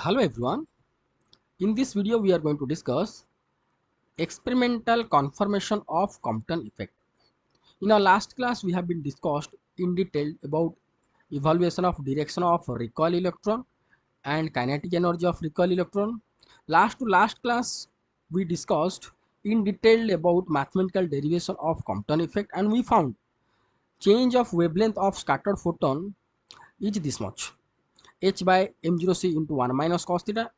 Hello everyone. In this video we are going to discuss experimental confirmation of Compton effect. In our last class we have been discussed in detail about evaluation of direction of recoil electron and kinetic energy of recoil electron. Last to last class we discussed in detail about mathematical derivation of Compton effect, and we found change of wavelength of scattered photon is this much, h by m0c into 1 minus cos theta.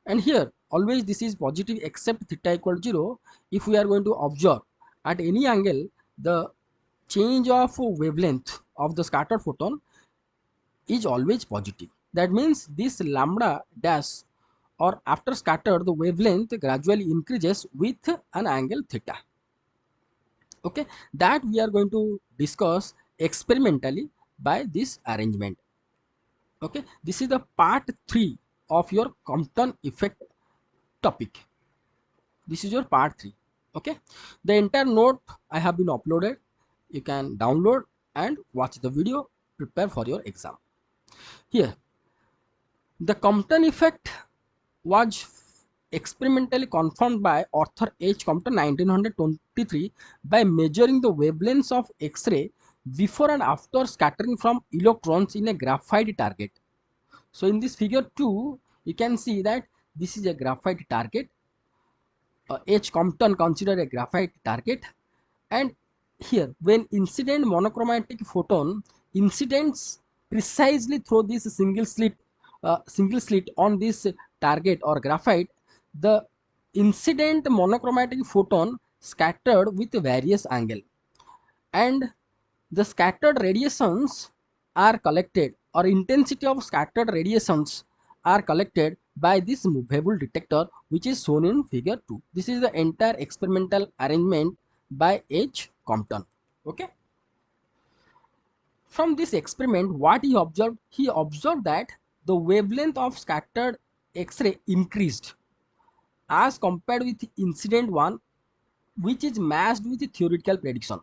And here always this is positive except theta equal to 0 if we are going to observe at any angle the change of wavelength of the scattered photon is always positive. That means this lambda dash, or after scattered, the wavelength gradually increases with an angle theta. Okay, that we are going to discuss experimentally by this arrangement. Okay, this is the part 3 of your Compton effect topic. This is your part 3. Okay, the entire note I have been uploaded. You can download and watch the video, prepare for your exam. Here the Compton effect was experimentally confirmed by Arthur H. Compton 1923 by measuring the wavelengths of X-ray before and after scattering from electrons in a graphite target. So in this figure 2 you can see that this is a graphite target. H. Compton considered a graphite target, and here when incident monochromatic photon incidents precisely through this single slit on this target or graphite, the incident monochromatic photon scattered with various angle, and the scattered radiations are collected, or intensity of scattered radiations are collected by this movable detector, which is shown in figure 2. This is the entire experimental arrangement by H. Compton. Okay. From this experiment, what he observed? He observed that the wavelength of scattered X-ray increased as compared with incident one, which is matched with the theoretical prediction.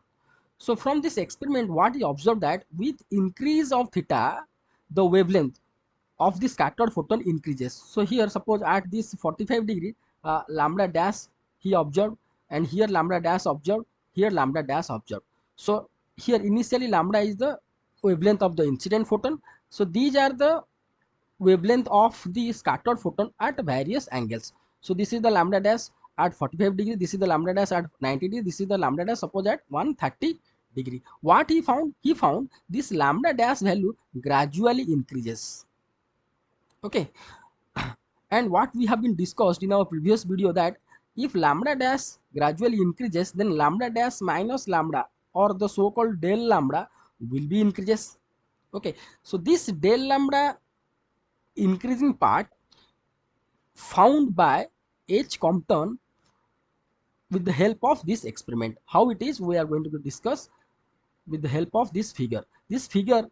So from this experiment, what he observed that with increase of theta, the wavelength of the scattered photon increases. So here suppose at this 45 degree lambda dash he observed, and here lambda dash observed, here lambda dash observed. So here initially lambda is the wavelength of the incident photon. So these are the wavelength of the scattered photon at various angles. So this is the lambda dash at 45 degree, this is the lambda dash at 90 degree, this is the lambda dash suppose at 130 degree. What he found? He found this lambda dash value gradually increases. Okay, and what we have been discussed in our previous video, that if lambda dash gradually increases, then lambda dash minus lambda, or the so called del lambda, will be increases. Okay, so this del lambda increasing part found by H. Compton with the help of this experiment. How it is, we are going to discuss with the help of this figure. This figure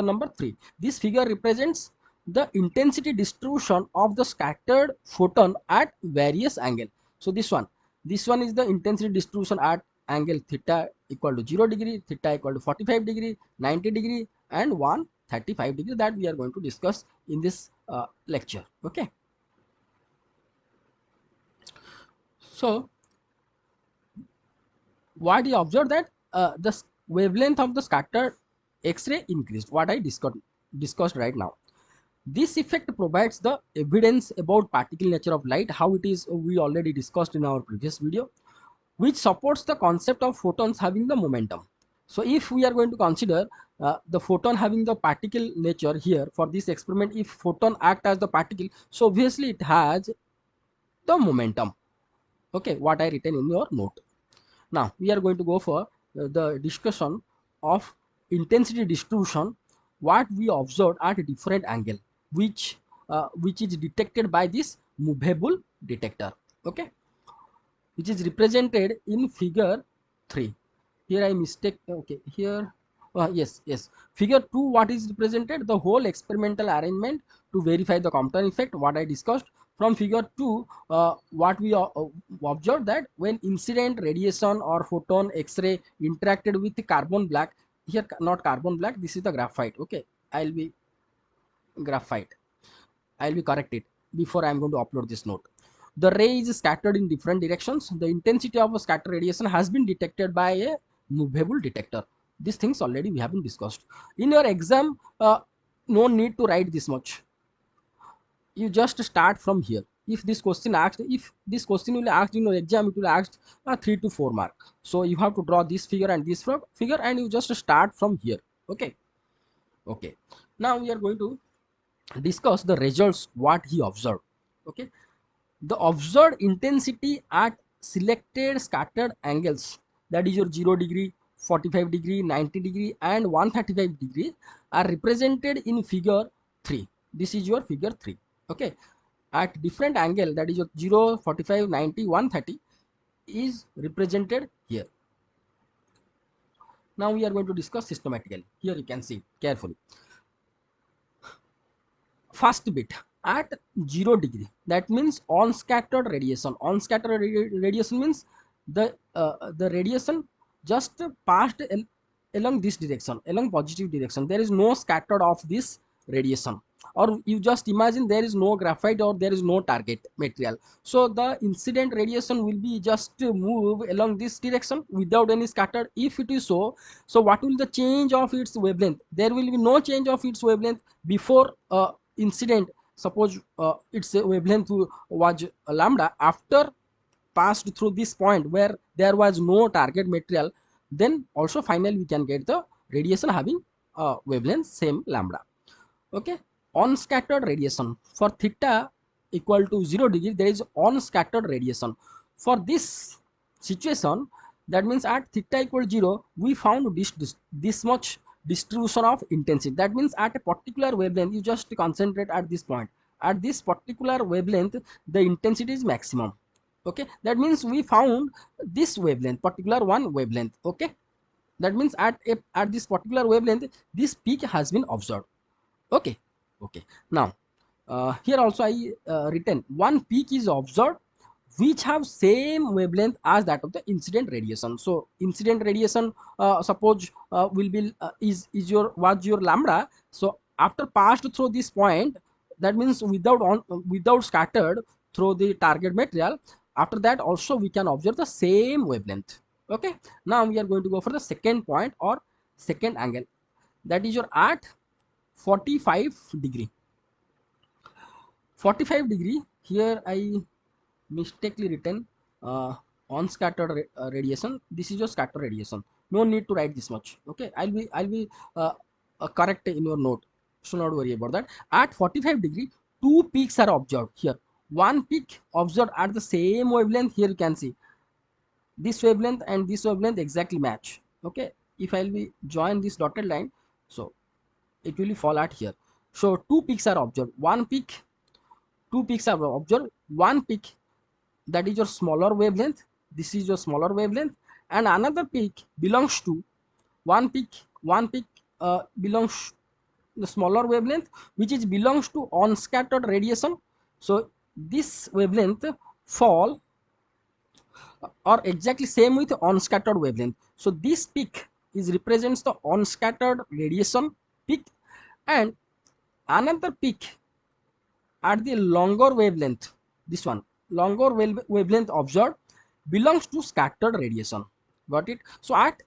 number 3. This figure represents the intensity distribution of the scattered photon at various angle. So this one is the intensity distribution at angle theta equal to 0 degree, theta equal to 45 degree, 90 degree, and 135 degree, that we are going to discuss in this lecture. Okay, so what he observed that the wavelength of the scattered X-ray increased, what I discussed right now. This effect provides the evidence about particle nature of light. How it is, we already discussed in our previous video, which supports the concept of photons having the momentum. So if we are going to consider the photon having the particle nature here for this experiment, if photon act as the particle, so obviously it has the momentum. Okay, what I written in your note. Now we are going to go for the discussion of intensity distribution, what we observed at a different angle, which is detected by this movable detector. Okay, which is represented in figure 3. Here I mistake. Okay, here yes, figure 2, what is represented? The whole experimental arrangement to verify the Compton effect, what I discussed. From figure 2, what we observed that when incident radiation or photon X-ray interacted with the carbon black, here not carbon black, this is the graphite. Okay, I'll be graphite. I'll be correct it before I'm going to upload this note. The ray is scattered in different directions. The intensity of a scatter radiation has been detected by a movable detector. These things already we have been discussed. In your exam, no need to write this much. You just start from here. If this question will ask in your exam, it will ask 3 to 4 mark. So you have to draw this figure and this figure, and you just start from here. Okay. Okay. Now we are going to discuss the results what he observed. Okay. The observed intensity at selected scattered angles, that is your 0 degree, 45 degree, 90 degree and 135 degree, are represented in figure 3. This is your figure 3. Okay. At different angle, that is your 0, 45, 90, 130 is represented here. Now we are going to discuss systematically. Here you can see carefully. First bit, at 0 degree, that means on scattered radiation. On scattered radiation means the radiation just passed along this direction, along positive direction. There is no scattered of this radiation, or you just imagine there is no graphite or there is no target material. So the incident radiation will be just move along this direction without any scattered. If it is so, so what will the change of its wavelength? There will be no change of its wavelength before incident. Suppose its wavelength was lambda. After passed through this point where there was no target material, then also finally we can get the radiation having wavelength same lambda. Okay. On scattered radiation for theta equal to 0 degree, there is on scattered radiation. For this situation, that means at theta equal 0, we found this much distribution of intensity. That means at a particular wavelength, you just concentrate at this point. At this particular wavelength, the intensity is maximum. Okay. That means we found this wavelength, particular one wavelength. Okay. That means at this particular wavelength, this peak has been observed. Okay. Okay. Now here also I written one peak is observed which have same wavelength as that of the incident radiation. So incident radiation suppose will be is your was your lambda. So after passed through this point, that means without scattered through the target material, after that also we can observe the same wavelength. Okay. Now we are going to go for the second point or second angle, that is your at 45 degree. 45 degree, here I mistakenly written on scattered radiation. This is your scattered radiation. No need to write this much. Okay. I'll be correct in your note, so not worry about that. At 45 degree, two peaks are observed here. One peak observed at the same wavelength. Here you can see this wavelength and this wavelength exactly match. Okay. If I'll be join this dotted line, so it will fall out here. So two peaks are observed. Two peaks are observed. One peak, that is your smaller wavelength. This is your smaller wavelength, and another peak belongs to one peak. One peak belongs the smaller wavelength, which is belongs to unscattered radiation. So this wavelength fall or exactly same with unscattered wavelength. So this peak is represents the unscattered radiation peak, and another peak at the longer wavelength, this one longer wavelength observed belongs to scattered radiation. Got it? So at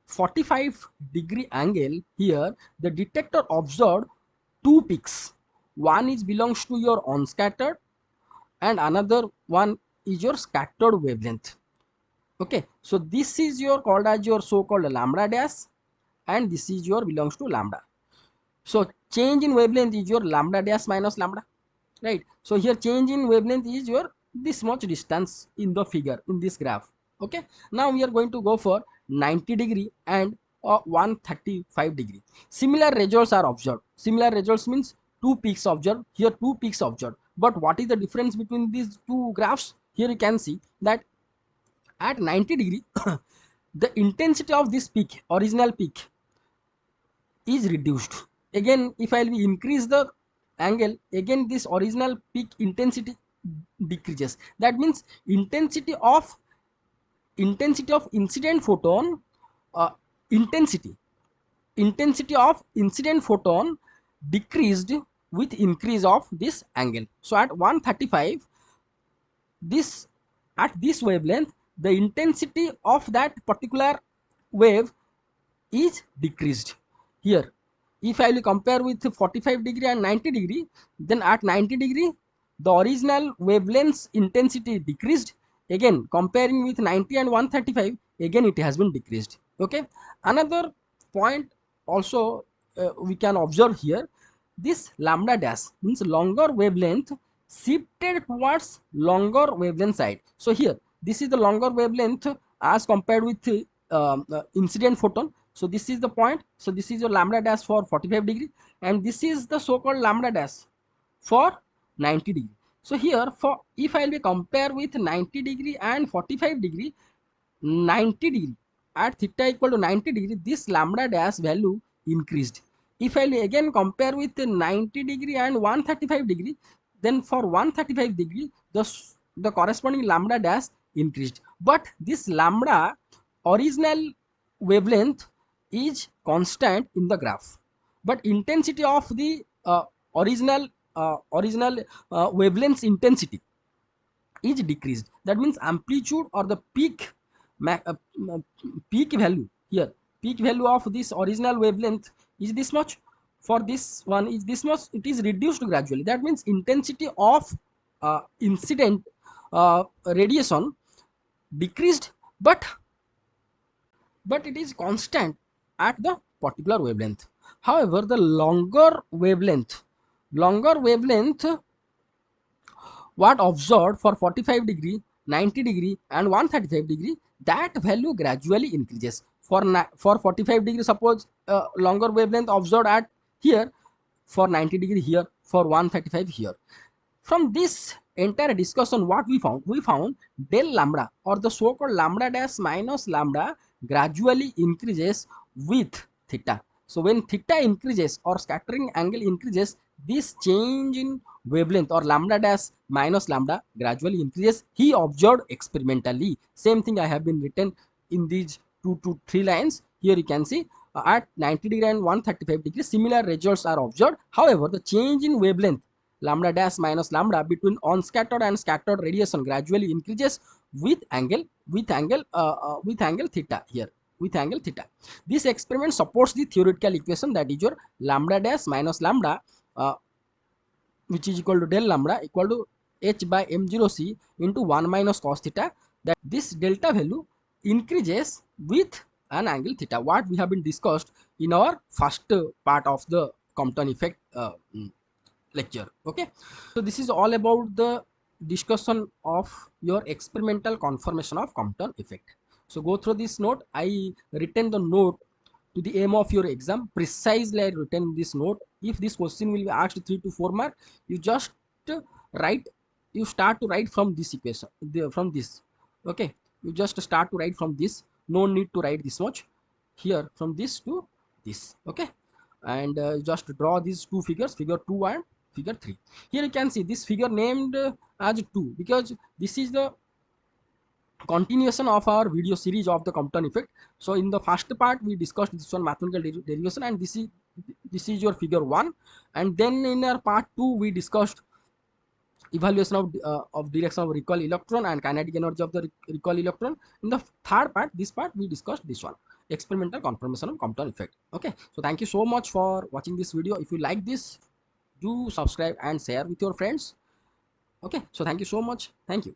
45 degree angle here, the detector observed two peaks. One is belongs to your unscattered and another one is your scattered wavelength. Okay. So this is your called as your so-called lambda dash, and this is your belongs to lambda. So change in wavelength is your lambda dash minus lambda, right? So here change in wavelength is your this much distance in the figure in this graph. Okay. Now we are going to go for 90 degree and 135 degree. Similar results are observed. Similar results means two peaks observed. Here two peaks observed. But what is the difference between these two graphs? Here you can see that at 90 degree the intensity of this peak, original peak, is reduced. Again, if I will increase the angle, again this original peak intensity decreases. That means intensity of incident photon uh, intensity of incident photon decreased with increase of this angle. So at 135, this at this wavelength, the intensity of that particular wave is decreased. Here, if I will compare with 45 degree and 90 degree, then at 90 degree the original wavelength's intensity decreased. Again, comparing with 90 and 135, again it has been decreased. Okay, another point also we can observe here, this lambda dash means longer wavelength shifted towards longer wavelength side. So here, this is the longer wavelength as compared with incident photon. So this is the point. So this is your lambda dash for 45 degree, and this is the so called lambda dash for 90 degree. So here, for if I will compare with 90 degree and 45 degree, 90 degree at theta equal to 90 degree, this lambda dash value increased. If I will again compare with 90 degree and 135 degree, then for 135 degree the corresponding lambda dash increased. But this lambda original wavelength is constant in the graph, but intensity of the original wavelength intensity is decreased. That means amplitude or the peak value here, peak value of this original wavelength is this much, for this one is this much, it is reduced gradually. That means intensity of incident radiation decreased, but it is constant at the particular wavelength. However, the longer wavelength what observed for 45 degree, 90 degree and 135 degree, that value gradually increases. For 45 degree, suppose longer wavelength observed at here, for 90 degree here, for 135 here. From this entire discussion, what we found del lambda or the so called lambda dash minus lambda gradually increases with theta. So when theta increases or scattering angle increases, this change in wavelength or lambda dash minus lambda gradually increases. He observed experimentally. Same thing I have been written in these 2 to 3 lines. Here you can see at 90 degree and 135 degree similar results are observed. However, the change in wavelength lambda dash minus lambda between unscattered and scattered radiation gradually increases with angle theta here, with angle theta. This experiment supports the theoretical equation that is your lambda dash minus lambda which is equal to del lambda equal to h by m0c into 1 minus cos theta, that this delta value increases with an angle theta, what we have been discussed in our first part of the Compton effect lecture. Okay, so this is all about the discussion of your experimental confirmation of Compton effect. So go through this note. I written the note to the aim of your exam. Precisely I written this note. If this question will be asked 3 to 4 mark, you just write, you start to write from this equation, from this. Okay, you just start to write from this. No need to write this much here, from this to this. Okay, and just draw these two figures, figure 2 and figure 3. Here you can see this figure named as 2 because this is the continuation of our video series of the Compton effect. So in the first part we discussed this one mathematical derivation, and this is your figure 1, and then in our part 2 we discussed evaluation of direction of recoil electron and kinetic energy of the recoil electron. In the third part, this part we discussed this one, experimental confirmation of Compton effect. Okay, so thank you so much for watching this video. If you like this, do subscribe and share with your friends. Okay, so thank you so much. Thank you.